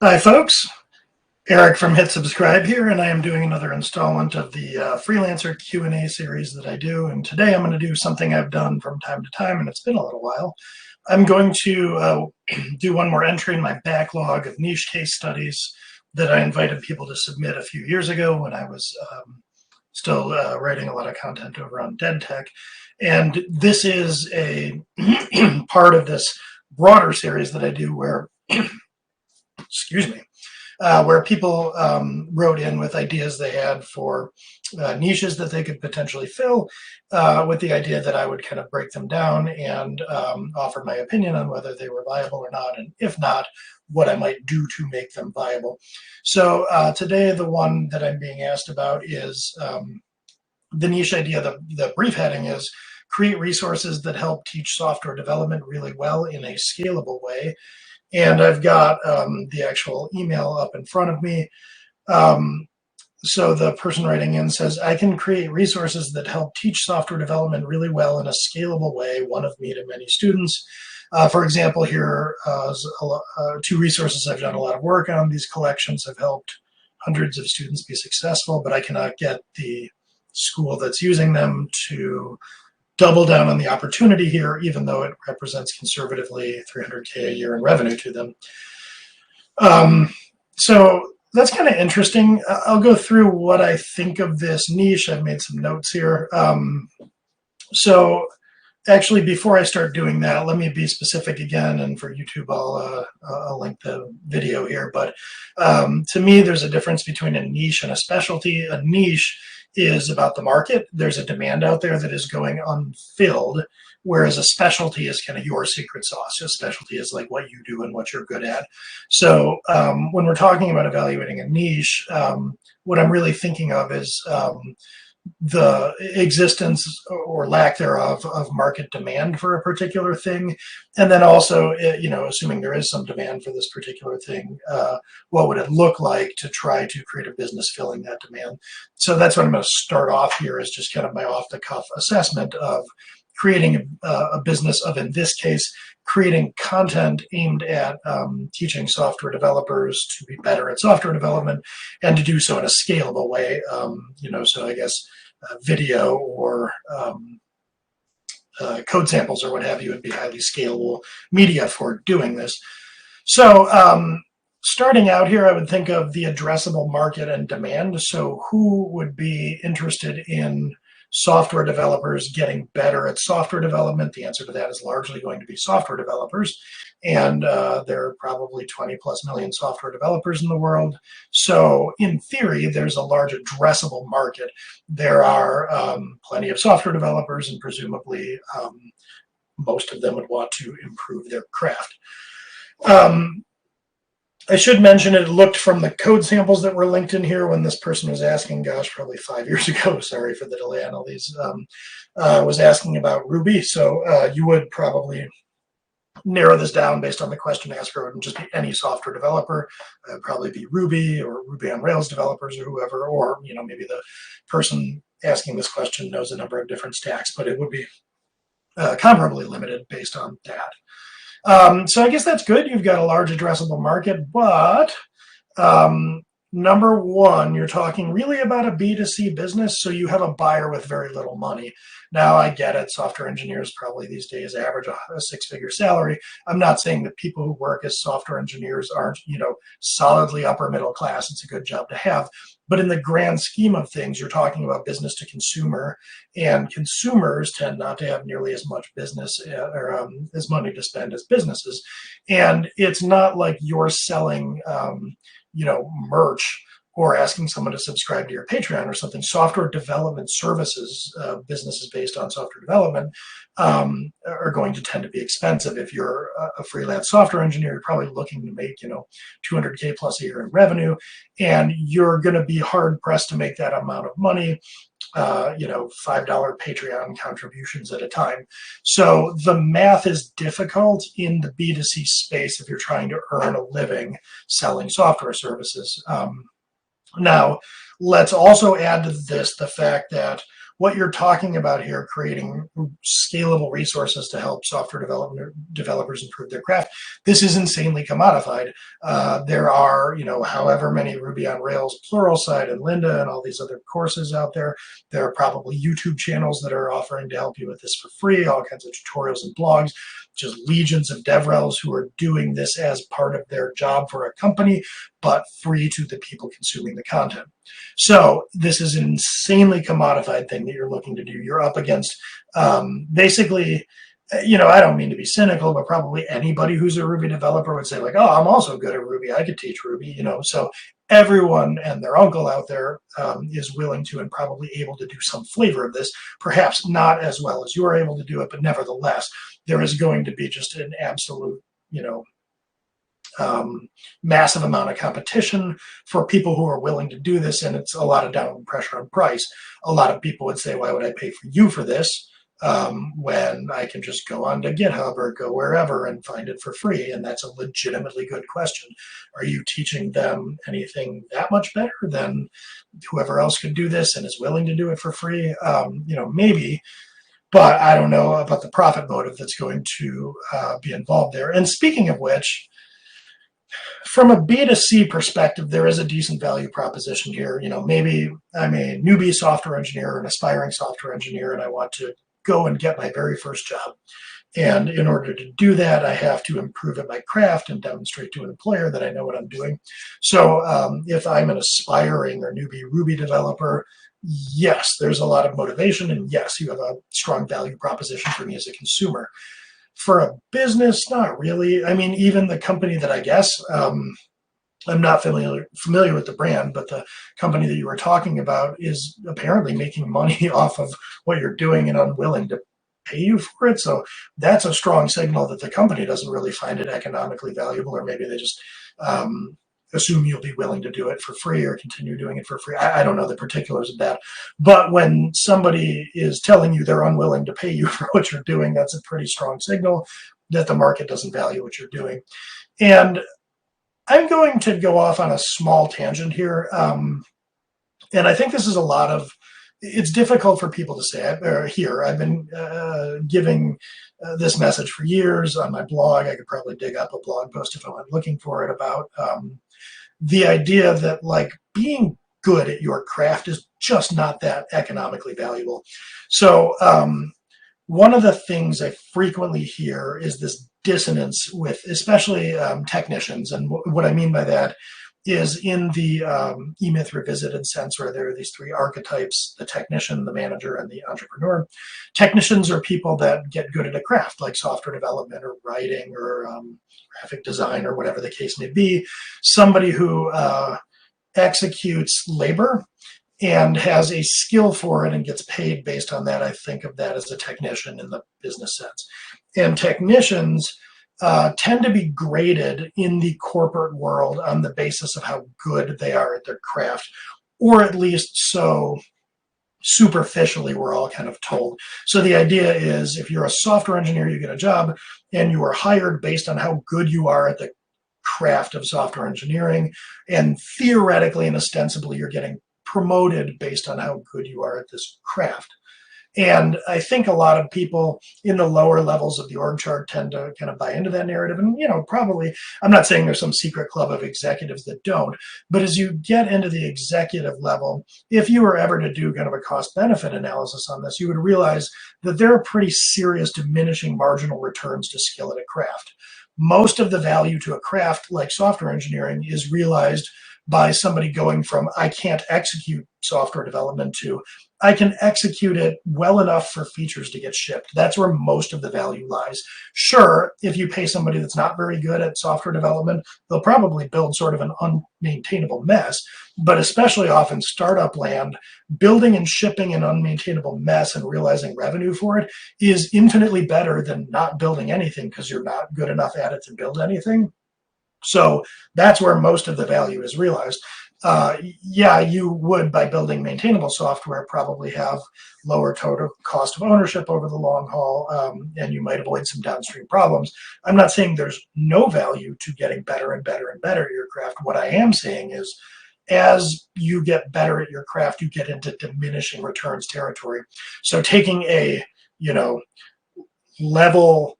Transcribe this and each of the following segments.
Hi, folks. Eric from Hit Subscribe here, and I am doing another installment of the Freelancer Q&A series that I do. And today I'm going to do something I've done from time to time, and it's been a little while. I'm going to do one more entry in my backlog of niche case studies that I invited people to submit a few years ago when I was still writing a lot of content over on Dead Tech. And this is a part of this broader series that I do where, excuse me, where people wrote in with ideas they had for niches that they could potentially fill, with the idea that I would kind of break them down and offer my opinion on whether they were viable or not, and if not, what I might do to make them viable. So today, the one that I'm being asked about is the niche idea. The brief heading is create resources that help teach software development really well in a scalable way. And I've got the actual email up in front of me. So the person writing in says, I can create resources that help teach software development really well in a scalable way, one of me to many students. For example, here is two resources I've done a lot of work on. These collections have helped hundreds of students be successful, but I cannot get the school that's using them to double down on the opportunity here, even though it represents conservatively $300K a year in revenue to them. So that's kind of interesting. I'll go through what I think of this niche. I've made some notes here. So actually, before I start doing that, let me be specific again. And for YouTube, I'll link the video here. But to me, there's a difference between a niche and a specialty. A niche is about the market. There's a demand out there that is going unfilled, whereas a specialty is kind of your secret sauce. A specialty is like what you do and what you're good at. So when we're talking about evaluating a niche, what I'm really thinking of is the existence or lack thereof of market demand for a particular thing. And then also, assuming there is some demand for this particular thing, what would it look like to try to create a business filling that demand? So that's what I'm going to start off here, is just kind of my off-the-cuff assessment of creating a business of, in this case, creating content aimed at teaching software developers to be better at software development, and to do so in a scalable way. So I guess video or code samples or what have you would be highly scalable media for doing this. So starting out here, I would think of the addressable market and demand. So who would be interested in software developers getting better at software development? The answer to that is largely going to be software developers. And there are probably 20+ million software developers in the world. So in theory, there's a large addressable market. There are plenty of software developers, and presumably most of them would want to improve their craft. I should mention it looked from the code samples that were linked in here when this person was asking, gosh, probably 5 years ago, sorry for the delay on all these, was asking about Ruby. So you would probably narrow this down based on the question asker. It wouldn't just be any software developer. It would probably be Ruby or Ruby on Rails developers or whoever, or maybe the person asking this question knows a number of different stacks, but it would be comparably limited based on that. So I guess that's good. You've got a large addressable market, but number one, you're talking really about a B2C business, so you have a buyer with very little money. Now, I get it. Software engineers probably these days average a six-figure salary. I'm not saying that people who work as software engineers aren't, solidly upper middle class. It's a good job to have. But in the grand scheme of things, you're talking about business to consumer, and consumers tend not to have nearly as much business or as money to spend as businesses. And it's not like you're selling, merch or asking someone to subscribe to your Patreon or something. Software development services, businesses based on software development, are going to tend to be expensive. If you're a freelance software engineer, you're probably looking to make, 200K plus a year in revenue, and you're going to be hard pressed to make that amount of money, $5 Patreon contributions at a time. So the math is difficult in the B2C space if you're trying to earn a living selling software services. Now, let's also add to this the fact that what you're talking about here, creating scalable resources to help software developers improve their craft, this is insanely commodified. There are, however many Ruby on Rails Pluralsight and Lynda and all these other courses out there. There are probably YouTube channels that are offering to help you with this for free, all kinds of tutorials and blogs, just legions of DevRels who are doing this as part of their job for a company, but free to the people consuming the content. So this is an insanely commodified thing that you're looking to do. You're up against basically, I don't mean to be cynical, but probably anybody who's a Ruby developer would say like, oh, I'm also good at Ruby. I could teach Ruby, So everyone and their uncle out there is willing to and probably able to do some flavor of this, perhaps not as well as you're able to do it, but nevertheless, there is going to be just an absolute, massive amount of competition for people who are willing to do this, and it's a lot of downward pressure on price. A lot of people would say, why would I pay for you for this when I can just go on to GitHub or go wherever and find it for free? And that's a legitimately good question. Are you teaching them anything that much better than whoever else could do this and is willing to do it for free? Maybe. But I don't know about the profit motive that's going to be involved there. And speaking of which, from a B2C perspective, there is a decent value proposition here. Maybe I'm a newbie software engineer, an aspiring software engineer, and I want to go and get my very first job. And in order to do that, I have to improve at my craft and demonstrate to an employer that I know what I'm doing. So if I'm an aspiring or newbie Ruby developer, yes, there's a lot of motivation, and yes, you have a strong value proposition for me as a consumer. For a business, not really. I mean, even the company that I guess, I'm not familiar with the brand, but the company that you were talking about is apparently making money off of what you're doing and unwilling to pay you for it. So that's a strong signal that the company doesn't really find it economically valuable, or maybe they just assume you'll be willing to do it for free or continue doing it for free. I don't know the particulars of that. But when somebody is telling you they're unwilling to pay you for what you're doing, that's a pretty strong signal that the market doesn't value what you're doing. And I'm going to go off on a small tangent here. And I think this is it's difficult for people to say or hear. I've been giving this message for years on my blog. I could probably dig up a blog post if I went looking for it about the idea that being good at your craft is just not that economically valuable. So one of the things I frequently hear is this dissonance with especially technicians. And what I mean by that is in the E-Myth Revisited sense, where there are these three archetypes: the technician, the manager, and the entrepreneur. Technicians are people that get good at a craft, like software development or writing or graphic design or whatever the case may be. Somebody who executes labor and has a skill for it and gets paid based on that. I think of that as a technician in the business sense. And technicians tend to be graded in the corporate world on the basis of how good they are at their craft, or at least so superficially we're all kind of told. So the idea is, if you're a software engineer, you get a job and you are hired based on how good you are at the craft of software engineering, and theoretically and ostensibly you're getting promoted based on how good you are at this craft. And I think a lot of people in the lower levels of the org chart tend to kind of buy into that narrative. And, probably, I'm not saying there's some secret club of executives that don't, but as you get into the executive level, if you were ever to do kind of a cost-benefit analysis on this, you would realize that there are pretty serious diminishing marginal returns to skill at a craft. Most of the value to a craft like software engineering is realized by somebody going from I can't execute software development to I can execute it well enough for features to get shipped. That's where most of the value lies. Sure, if you pay somebody that's not very good at software development, they'll probably build sort of an unmaintainable mess. But especially often startup land, building and shipping an unmaintainable mess and realizing revenue for it is infinitely better than not building anything because you're not good enough at it to build anything. So that's where most of the value is realized. Yeah, you would, by building maintainable software, probably have lower total cost of ownership over the long haul, and you might avoid some downstream problems. I'm not saying there's no value to getting better and better and better at your craft. What I am saying is as you get better at your craft, you get into diminishing returns territory. So taking a, level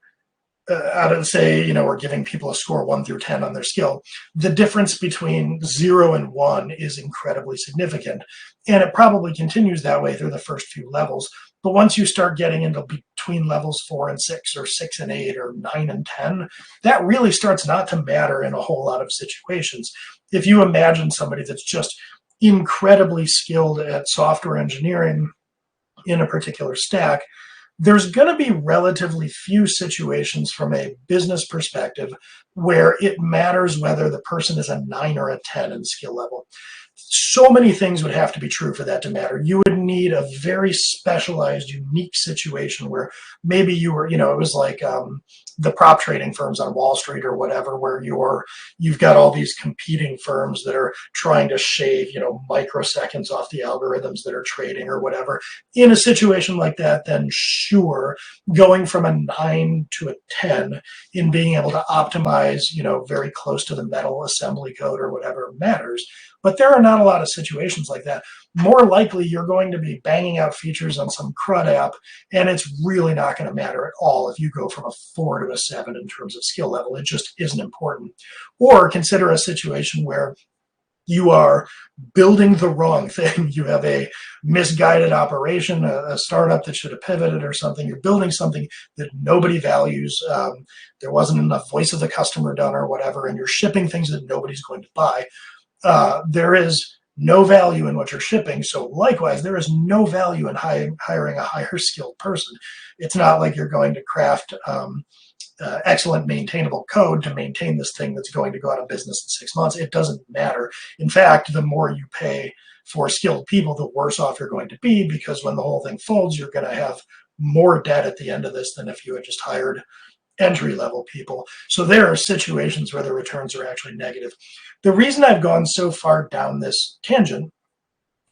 out of, say, we're giving people a score 1 through 10 on their skill, the difference between 0 and 1 is incredibly significant. And it probably continues that way through the first few levels. But once you start getting into between levels 4 and 6, or 6 and 8, or 9 and 10, that really starts not to matter in a whole lot of situations. If you imagine somebody that's just incredibly skilled at software engineering in a particular stack, there's going to be relatively few situations from a business perspective where it matters whether the person is a 9 or a 10 in skill level. So many things would have to be true for that to matter. You would need a very specialized, unique situation where maybe you were, it was like the prop trading firms on Wall Street or whatever, where you've got all these competing firms that are trying to shave, microseconds off the algorithms that are trading or whatever. In a situation like that, then sure, going from a 9 to a 10 in being able to optimize, very close to the metal assembly code or whatever matters. But there are not a lot of situations like that. More likely, you're going to be banging out features on some CRUD app, and it's really not going to matter at all if you go from a 4 to a 7 in terms of skill level. It just isn't important. Or consider a situation where you are building the wrong thing. You have a misguided operation, a startup that should have pivoted or something. You're building something that nobody values. There wasn't enough voice of the customer done or whatever, and you're shipping things that nobody's going to buy. There is no value in what you're shipping. So likewise, there is no value in hiring a higher skilled person. It's not like you're going to craft excellent maintainable code to maintain this thing that's going to go out of business in 6 months. It doesn't matter. In fact, the more you pay for skilled people, the worse off you're going to be, because when the whole thing folds, you're going to have more debt at the end of this than if you had just hired entry-level people. So there are situations where the returns are actually negative. The reason I've gone so far down this tangent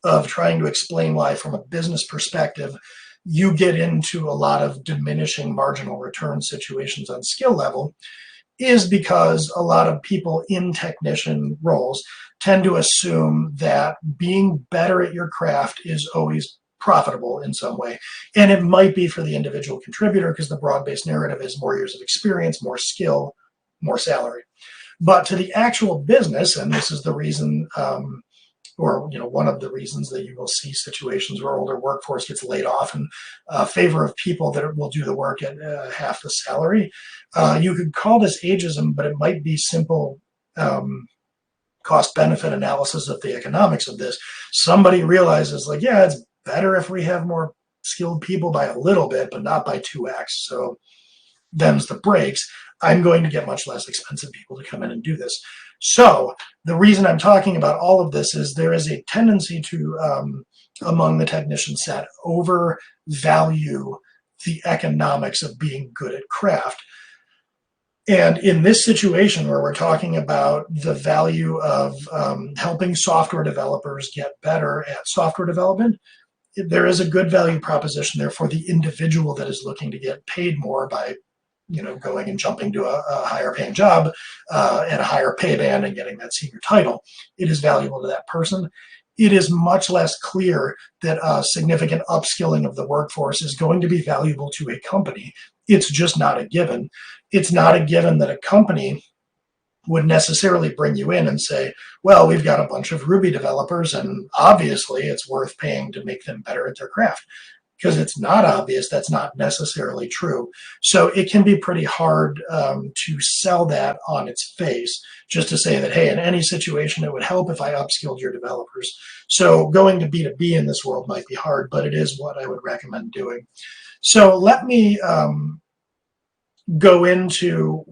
of trying to explain why, from a business perspective, you get into a lot of diminishing marginal return situations on skill level is because a lot of people in technician roles tend to assume that being better at your craft is always profitable in some way. And it might be for the individual contributor, because the broad-based narrative is more years of experience, more skill, more salary. But to the actual business, and this is the reason, or one of the reasons that you will see situations where older workforce gets laid off in favor of people that will do the work at half the salary. You could call this ageism, but it might be simple cost-benefit analysis of the economics of this. Somebody realizes, like, yeah, it's better if we have more skilled people by a little bit, but not by 2x. So them's the breaks. I'm going to get much less expensive people to come in and do this. So the reason I'm talking about all of this is there is a tendency to, among the technician set, overvalue the economics of being good at craft. And in this situation where we're talking about the value of helping software developers get better at software development, there is a good value proposition there for the individual that is looking to get paid more by going and jumping to a higher paying job at a higher pay band and getting that senior title. It is valuable to that person. It is much less clear that significant upskilling of the workforce is going to be valuable to a company. It's just not a given. It's not a given that a company would necessarily bring you in and say, well, we've got a bunch of Ruby developers, and obviously it's worth paying to make them better at their craft. Because it's not obvious, that's not necessarily true. So it can be pretty hard to sell that on its face, just to say that, hey, in any situation, it would help if I upskilled your developers. So going to B2B in this world might be hard, but it is what I would recommend doing. So let me go into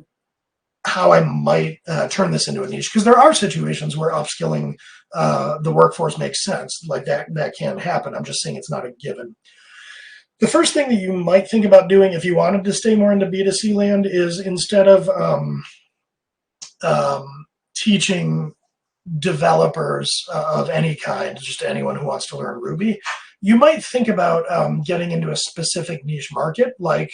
how I might turn this into a niche, because there are situations where upskilling the workforce makes sense. Like that can happen. I'm just saying it's not a given. The first thing that you might think about doing if you wanted to stay more into B2C land is, instead of teaching developers of any kind, just anyone who wants to learn Ruby, you might think about getting into a specific niche market. Like,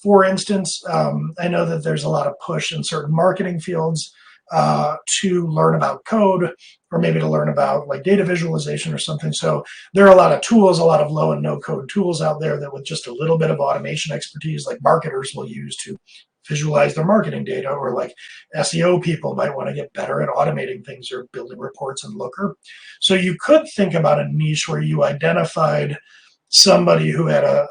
for instance, I know that there's a lot of push in certain marketing fields to learn about code, or maybe to learn about like data visualization or something. So there are a lot of tools, a lot of low and no code tools out there that with just a little bit of automation expertise, like marketers will use to visualize their marketing data, or like SEO people might want to get better at automating things or building reports in Looker. So you could think about a niche where you identified somebody who had a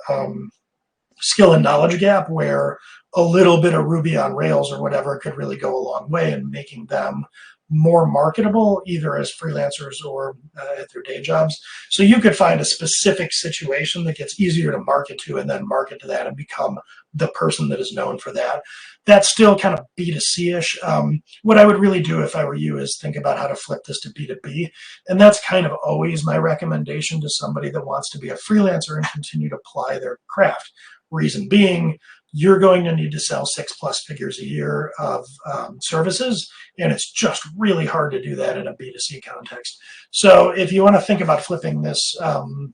skill and knowledge gap, where a little bit of Ruby on Rails or whatever could really go a long way in making them more marketable, either as freelancers or at their day jobs. So you could find a specific situation that gets easier to market to, and then market to that and become the person that is known for that. That's still kind of B2C-ish. What I would really do if I were you is think about how to flip this to B2B. And that's kind of always my recommendation to somebody that wants to be a freelancer and continue to apply their craft. Reason being, you're going to need to sell 6+ figures a year of services, and it's just really hard to do that in a B2C context. So if you want to think about flipping this to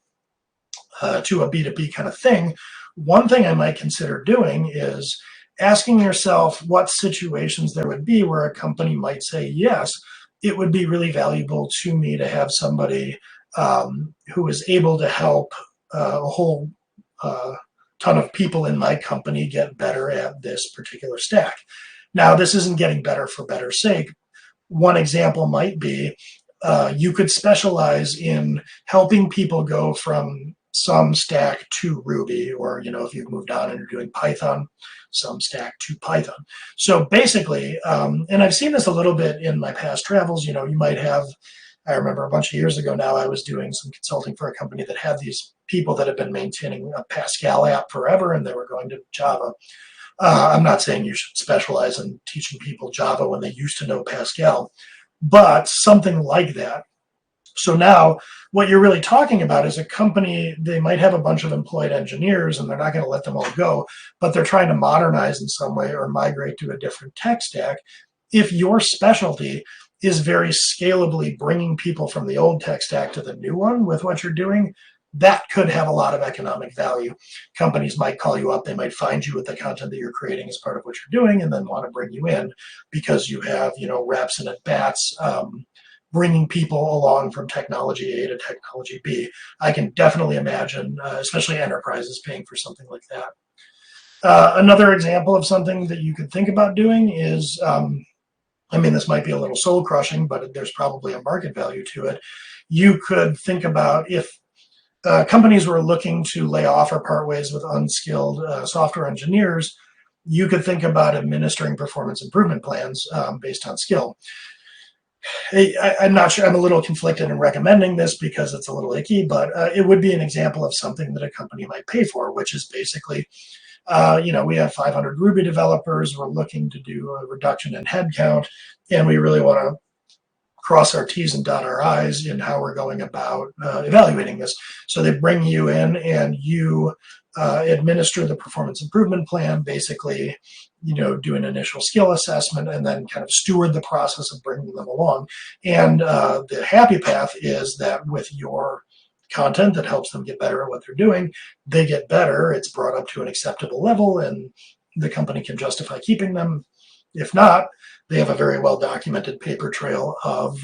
a B2B kind of thing, one thing I might consider doing is asking yourself what situations there would be where a company might say, yes, it would be really valuable to me to have somebody who is able to help a whole ton of people in my company get better at this particular stack. Now, this isn't getting better for better sake. One example might be you could specialize in helping people go from some stack to Ruby, or if you've moved on and you're doing Python, some stack to Python. So basically, and I've seen this a little bit in my past travels, you might have, I remember a bunch of years ago now, I was doing some consulting for a company that had these people that have been maintaining a Pascal app forever, and they were going to Java. I'm not saying you should specialize in teaching people Java when they used to know Pascal, but something like that. So now what you're really talking about is a company, they might have a bunch of employed engineers and they're not going to let them all go, but they're trying to modernize in some way or migrate to a different tech stack. If your specialty is very scalably bringing people from the old tech stack to the new one with what you're doing, that could have a lot of economic value. Companies might call you up, they might find you with the content that you're creating as part of what you're doing, and then want to bring you in because you have, reps and at bats bringing people along from technology A to technology B. I can definitely imagine, especially enterprises, paying for something like that. Another example of something that you could think about doing is, this might be a little soul crushing, but there's probably a market value to it. You could think about if companies were looking to lay off or part ways with unskilled software engineers, you could think about administering performance improvement plans based on skill. I'm not sure, I'm a little conflicted in recommending this because it's a little icky, but it would be an example of something that a company might pay for, which is basically, we have 500 Ruby developers, we're looking to do a reduction in headcount, and we really want to cross our T's and dot our I's in how we're going about evaluating this. So they bring you in and you administer the performance improvement plan, basically, do an initial skill assessment and then kind of steward the process of bringing them along. And the happy path is that with your content that helps them get better at what they're doing, they get better, it's brought up to an acceptable level, and the company can justify keeping them. If not, they have a very well-documented paper trail of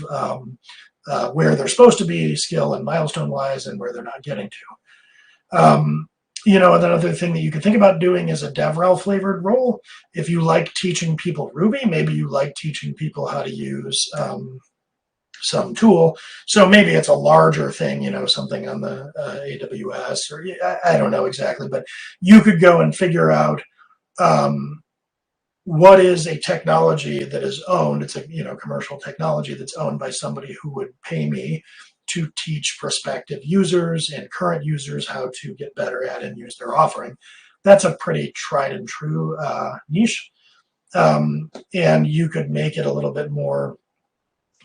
where they're supposed to be skill and milestone-wise and where they're not getting to. Another thing that you could think about doing is a DevRel flavored role. If you like teaching people Ruby, maybe you like teaching people how to use some tool. So maybe it's a larger thing, something on the AWS, or I don't know exactly, but you could go and figure out what is a technology that is owned. It's a commercial technology that's owned by somebody who would pay me to teach prospective users and current users how to get better at and use their offering. That's a pretty tried and true niche. And you could make it a little bit more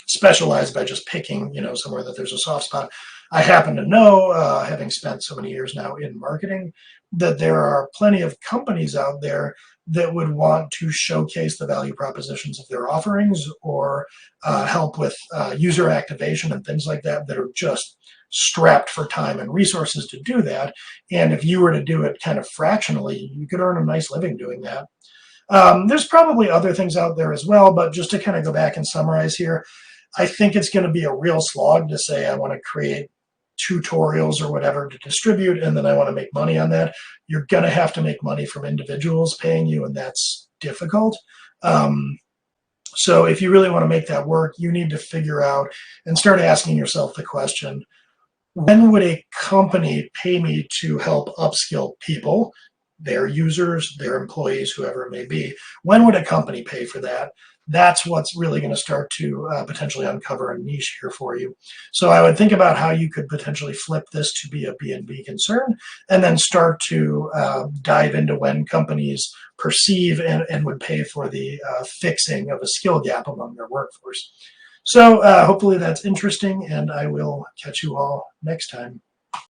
specialized by just picking, somewhere that there's a soft spot. I happen to know, having spent so many years now in marketing, that there are plenty of companies out there that would want to showcase the value propositions of their offerings, or help with user activation and things like that are just strapped for time and resources to do that. And if you were to do it kind of fractionally, you could earn a nice living doing that. There's probably other things out there as well, but just to kind of go back and summarize here, I think it's going to be a real slog to say I want to create tutorials or whatever to distribute, and then I want to make money on that. You're going to have to make money from individuals paying you, and that's difficult. So if you really want to make that work, you need to figure out and start asking yourself the question, when would a company pay me to help upskill people, their users, their employees, whoever it may be? When would a company pay for that? That's what's really going to start to potentially uncover a niche here for you. So I would think about how you could potentially flip this to be a B&B concern, and then start to dive into when companies perceive and would pay for the fixing of a skill gap among their workforce. So hopefully that's interesting, and I will catch you all next time.